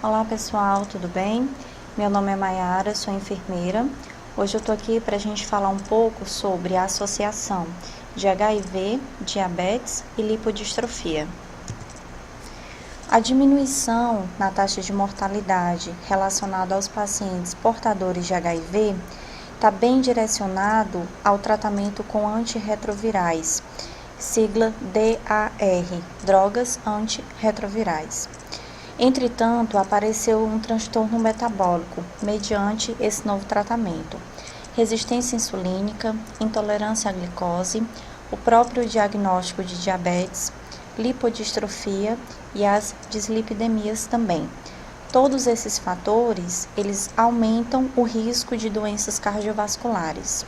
Olá pessoal, tudo bem? Meu nome é Maiara, sou enfermeira. Hoje eu estou aqui para a gente falar um pouco sobre a associação de HIV, diabetes e lipodistrofia. A diminuição na taxa de mortalidade relacionada aos pacientes portadores de HIV está bem direcionado ao tratamento com antirretrovirais, sigla DAR, drogas antirretrovirais. Entretanto, apareceu um transtorno metabólico mediante esse novo tratamento: resistência insulínica, intolerância à glicose, o próprio diagnóstico de diabetes, lipodistrofia e as dislipidemias também. Todos esses fatores, eles aumentam o risco de doenças cardiovasculares.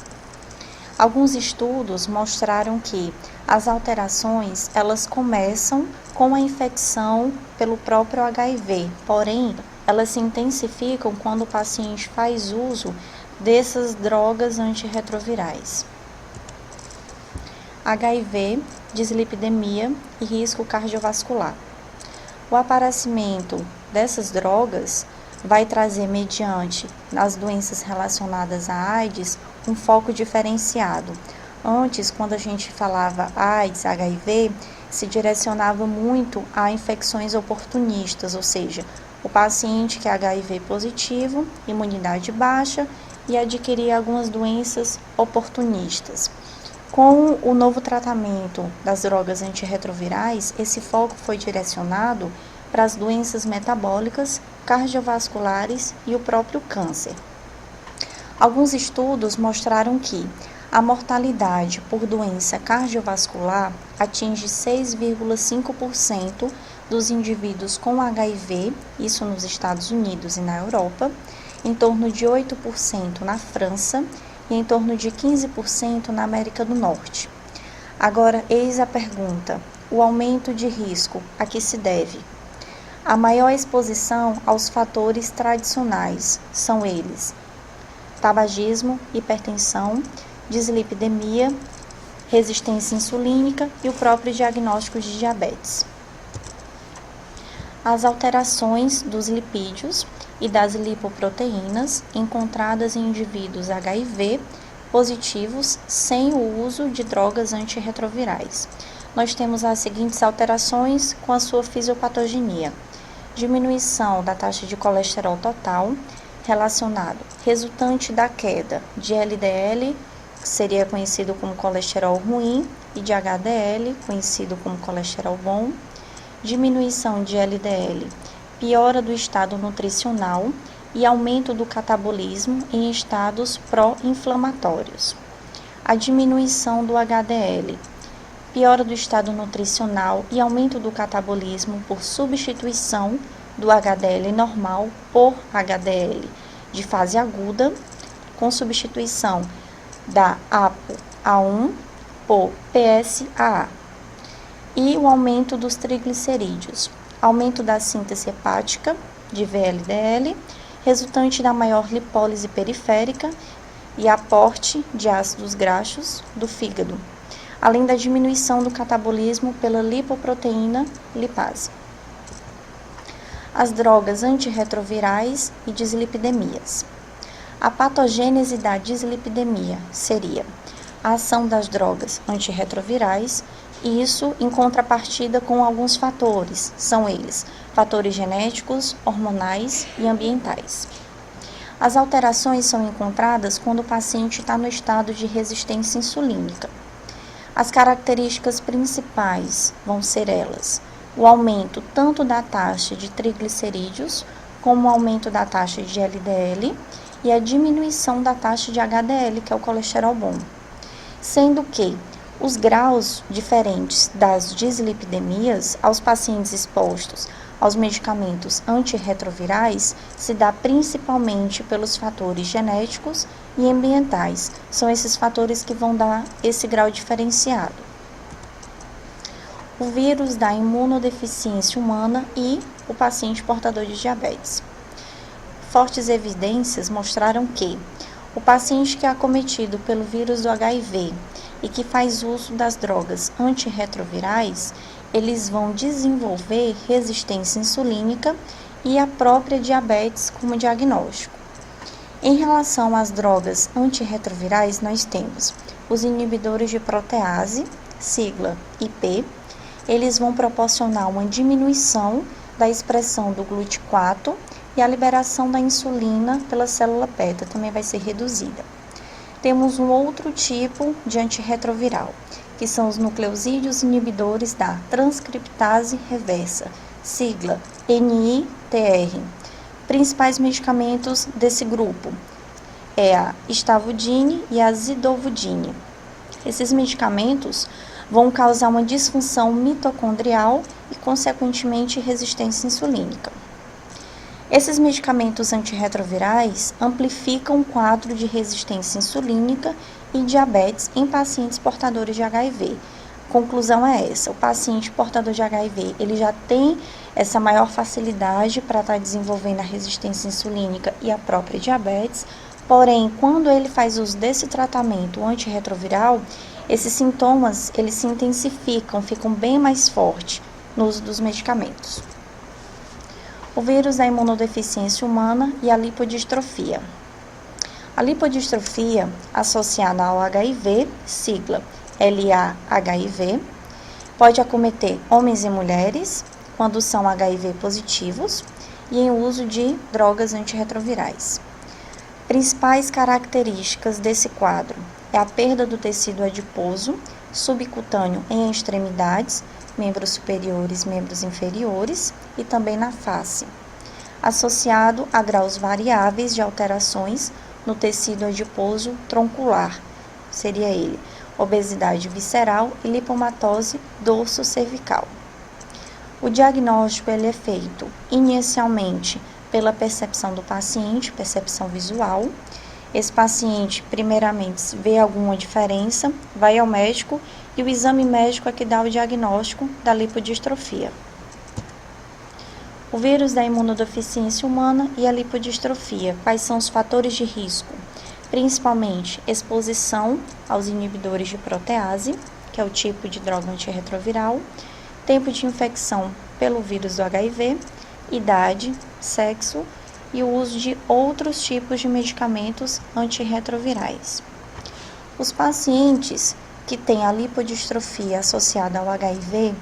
Alguns estudos mostraram que as alterações, elas começam com a infecção pelo próprio HIV, porém, elas se intensificam quando o paciente faz uso dessas drogas antirretrovirais. HIV, dislipidemia e risco cardiovascular. O aparecimento dessas drogas vai trazer, mediante as doenças relacionadas à AIDS, um foco diferenciado. Antes, quando a gente falava AIDS, HIV, se direcionava muito a infecções oportunistas, ou seja, o paciente que é HIV positivo, imunidade baixa e adquiria algumas doenças oportunistas. Com o novo tratamento das drogas antirretrovirais, esse foco foi direcionado para as doenças metabólicas, cardiovasculares e o próprio câncer. Alguns estudos mostraram que a mortalidade por doença cardiovascular atinge 6,5% dos indivíduos com HIV, isso nos Estados Unidos e na Europa, em torno de 8% na França e em torno de 15% na América do Norte. Agora, eis a pergunta: o aumento de risco a que se deve? A maior exposição aos fatores tradicionais são eles: tabagismo, hipertensão, dislipidemia, resistência insulínica e o próprio diagnóstico de diabetes. As alterações dos lipídios e das lipoproteínas encontradas em indivíduos HIV positivos sem o uso de drogas antirretrovirais. Nós temos as seguintes alterações com a sua fisiopatogenia: diminuição da taxa de colesterol total, resultante da queda de LDL, que seria conhecido como colesterol ruim, e de HDL, conhecido como colesterol bom, diminuição de LDL, piora do estado nutricional e aumento do catabolismo em estados pró-inflamatórios. A diminuição do HDL, piora do estado nutricional e aumento do catabolismo por substituição do HDL normal por HDL de fase aguda, com substituição da ApoA1 por PSAA. E o aumento dos triglicerídeos, aumento da síntese hepática de VLDL, resultante da maior lipólise periférica e aporte de ácidos graxos do fígado, além da diminuição do catabolismo pela lipoproteína lipase. As drogas antirretrovirais e dislipidemias. A patogênese da dislipidemia seria a ação das drogas antirretrovirais, e isso em contrapartida com alguns fatores, são eles: fatores genéticos, hormonais e ambientais. As alterações são encontradas quando o paciente está no estado de resistência insulínica. As características principais vão ser elas: o aumento tanto da taxa de triglicerídeos, como o aumento da taxa de LDL e a diminuição da taxa de HDL, que é o colesterol bom. Sendo que os graus diferentes das dislipidemias aos pacientes expostos aos medicamentos antirretrovirais se dá principalmente pelos fatores genéticos e ambientais. São esses fatores que vão dar esse grau diferenciado. O vírus da imunodeficiência humana e o paciente portador de diabetes. Fortes evidências mostraram que o paciente que é acometido pelo vírus do HIV e que faz uso das drogas antirretrovirais, eles vão desenvolver resistência insulínica e a própria diabetes como diagnóstico. Em relação às drogas antirretrovirais, nós temos os inibidores de protease, sigla IP. Eles vão proporcionar uma diminuição da expressão do GLUT4 e a liberação da insulina pela célula beta também vai ser reduzida. Temos um outro tipo de antirretroviral, que são os nucleosídeos inibidores da transcriptase reversa, sigla NITR. Principais medicamentos desse grupo é a estavudine e a zidovudine. Esses medicamentos vão causar uma disfunção mitocondrial e, consequentemente, resistência insulínica. Esses medicamentos antirretrovirais amplificam o quadro de resistência insulínica e diabetes em pacientes portadores de HIV. Conclusão é essa: o paciente portador de HIV, ele já tem essa maior facilidade para estar desenvolvendo a resistência insulínica e a própria diabetes, porém, quando ele faz uso desse tratamento antirretroviral, esses sintomas, eles se intensificam, ficam bem mais fortes no uso dos medicamentos. O vírus da imunodeficiência humana e a lipodistrofia. A lipodistrofia, associada ao HIV, sigla LA-HIV, pode acometer homens e mulheres quando são HIV positivos e em uso de drogas antirretrovirais. Principais características desse quadro é a perda do tecido adiposo subcutâneo em extremidades, membros superiores, membros inferiores e também na face, associado a graus variáveis de alterações no tecido adiposo troncular, seria ele, obesidade visceral e lipomatose dorso cervical. O diagnóstico ele é feito inicialmente pela percepção do paciente, percepção visual. Esse paciente, primeiramente, vê alguma diferença, vai ao médico e o exame médico é que dá o diagnóstico da lipodistrofia. O vírus da imunodeficiência humana e a lipodistrofia. Quais são os fatores de risco? Principalmente exposição aos inibidores de protease, que é o tipo de droga antirretroviral, tempo de infecção pelo vírus do HIV, idade, sexo e o uso de outros tipos de medicamentos antirretrovirais. Os pacientes que têm a lipodistrofia associada ao HIV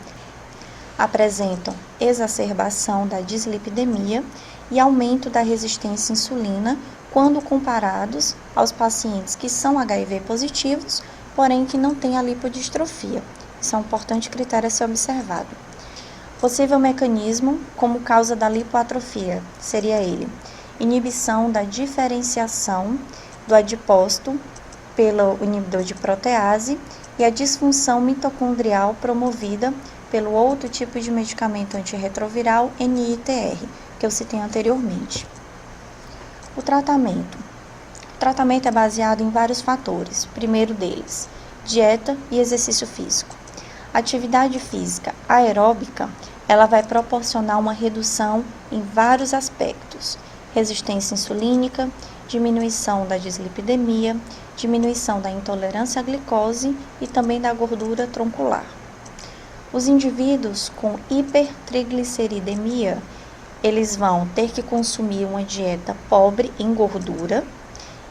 apresentam exacerbação da dislipidemia e aumento da resistência à insulina quando comparados aos pacientes que são HIV positivos, porém que não têm a lipodistrofia. Isso é um importante critério a ser observado. Possível mecanismo como causa da lipoatrofia seria ele: inibição da diferenciação do adipócito pelo inibidor de protease e a disfunção mitocondrial promovida pelo outro tipo de medicamento antirretroviral NITR, que eu citei anteriormente. O tratamento. O tratamento é baseado em vários fatores. O primeiro deles, dieta e exercício físico. A atividade física aeróbica, ela vai proporcionar uma redução em vários aspectos: resistência insulínica, diminuição da dislipidemia, diminuição da intolerância à glicose e também da gordura troncular. Os indivíduos com hipertrigliceridemia, eles vão ter que consumir uma dieta pobre em gordura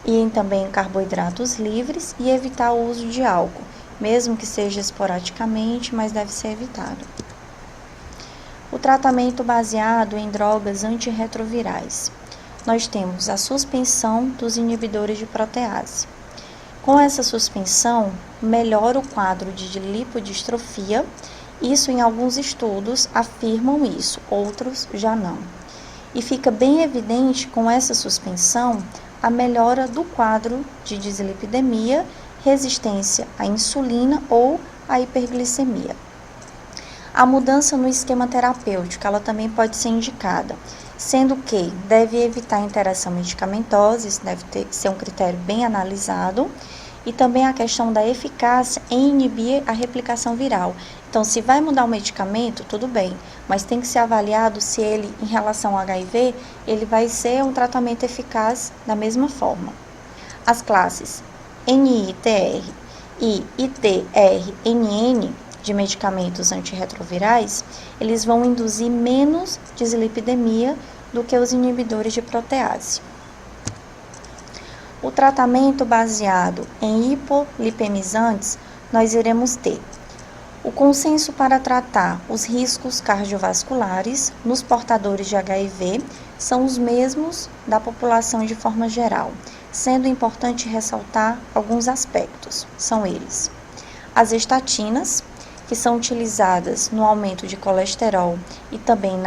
e também em carboidratos livres e evitar o uso de álcool, mesmo que seja esporadicamente, mas deve ser evitado. O tratamento baseado em drogas antirretrovirais. Nós temos a suspensão dos inibidores de protease. Com essa suspensão, melhora o quadro de lipodistrofia. Isso em alguns estudos afirmam isso, outros já não. E fica bem evidente com essa suspensão a melhora do quadro de dislipidemia, resistência à insulina ou à hiperglicemia. A mudança no esquema terapêutico, ela também pode ser indicada, sendo que deve evitar a interação medicamentosa, isso deve ter que ser um critério bem analisado, e também a questão da eficácia em inibir a replicação viral. Então, se vai mudar o medicamento, tudo bem, mas tem que ser avaliado se ele, em relação ao HIV, ele vai ser um tratamento eficaz da mesma forma. As classes NITR e ITRNN de medicamentos antirretrovirais, eles vão induzir menos dislipidemia do que os inibidores de protease. O tratamento baseado em hipolipemizantes, nós iremos ter o consenso para tratar os riscos cardiovasculares nos portadores de HIV são os mesmos da população de forma geral, sendo importante ressaltar alguns aspectos. São eles: as estatinas, que são utilizadas no aumento de colesterol e também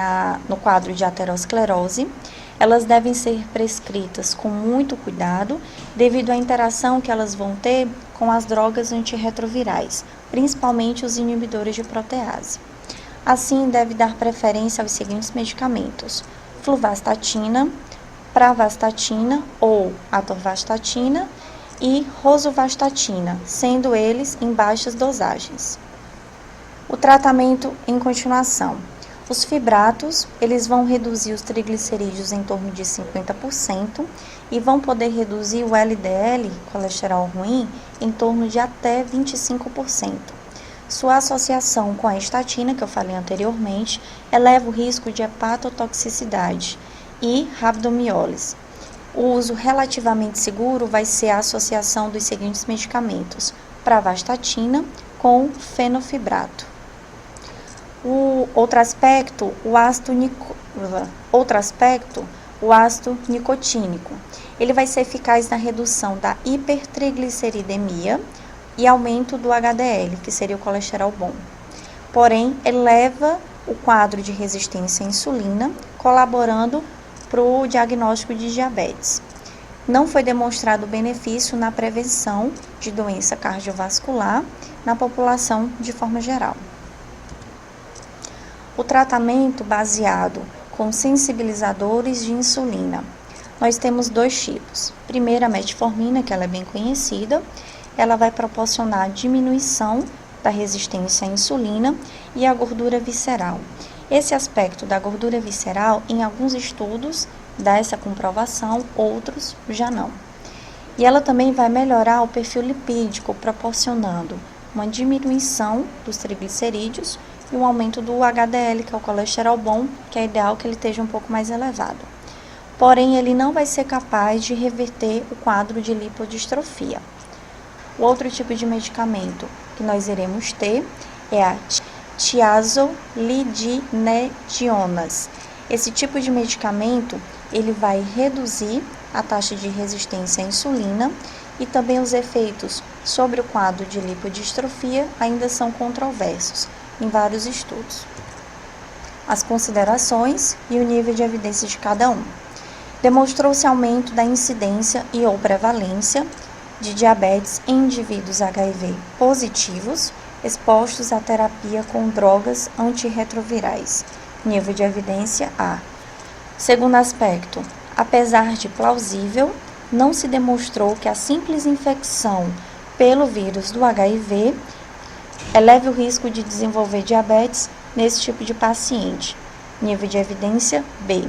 no quadro de aterosclerose, elas devem ser prescritas com muito cuidado devido à interação que elas vão ter com as drogas antirretrovirais, principalmente os inibidores de protease. Assim, deve dar preferência aos seguintes medicamentos: fluvastatina, pravastatina ou atorvastatina e rosuvastatina, sendo eles em baixas dosagens. O tratamento em continuação. Os fibratos, eles vão reduzir os triglicerídeos em torno de 50% e vão poder reduzir o LDL, colesterol ruim, em torno de até 25%. Sua associação com a estatina, que eu falei anteriormente, eleva o risco de hepatotoxicidade e rabdomiólise. O uso relativamente seguro vai ser a associação dos seguintes medicamentos: pravastatina com fenofibrato. Outro aspecto, o ácido nicotínico. Ele vai ser eficaz na redução da hipertrigliceridemia e aumento do HDL, que seria o colesterol bom. Porém, eleva o quadro de resistência à insulina, colaborando para o diagnóstico de diabetes. Não foi demonstrado benefício na prevenção de doença cardiovascular na população de forma geral. O tratamento baseado com sensibilizadores de insulina. Nós temos dois tipos. Primeiro, a metformina, que ela é bem conhecida. Ela vai proporcionar diminuição da resistência à insulina e à gordura visceral. Esse aspecto da gordura visceral, em alguns estudos, dá essa comprovação, outros já não. E ela também vai melhorar o perfil lipídico, proporcionando uma diminuição dos triglicerídeos e um aumento do HDL, que é o colesterol bom, que é ideal que ele esteja um pouco mais elevado. Porém, ele não vai ser capaz de reverter o quadro de lipodistrofia. O outro tipo de medicamento que nós iremos ter é a tiazolidinedionas. Esse tipo de medicamento, ele vai reduzir a taxa de resistência à insulina e também os efeitos sobre o quadro de lipodistrofia ainda são controversos em vários estudos. As considerações e o nível de evidência de cada um. Demonstrou-se aumento da incidência e ou prevalência de diabetes em indivíduos HIV positivos expostos à terapia com drogas antirretrovirais. Nível de evidência A. Segundo aspecto, apesar de plausível, não se demonstrou que a simples infecção pelo vírus do HIV eleve o risco de desenvolver diabetes nesse tipo de paciente. Nível de evidência B.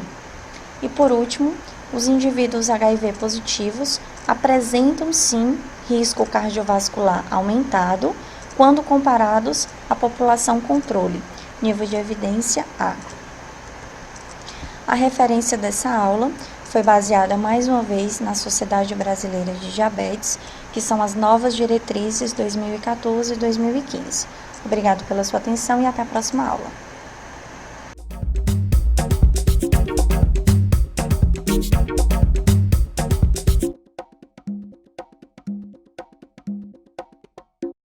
E por último, os indivíduos HIV positivos apresentam sim risco cardiovascular aumentado quando comparados à população controle. Nível de evidência A. A referência dessa aula foi baseada mais uma vez na Sociedade Brasileira de Diabetes, que são as novas diretrizes 2014 e 2015. Obrigado pela sua atenção e até a próxima aula.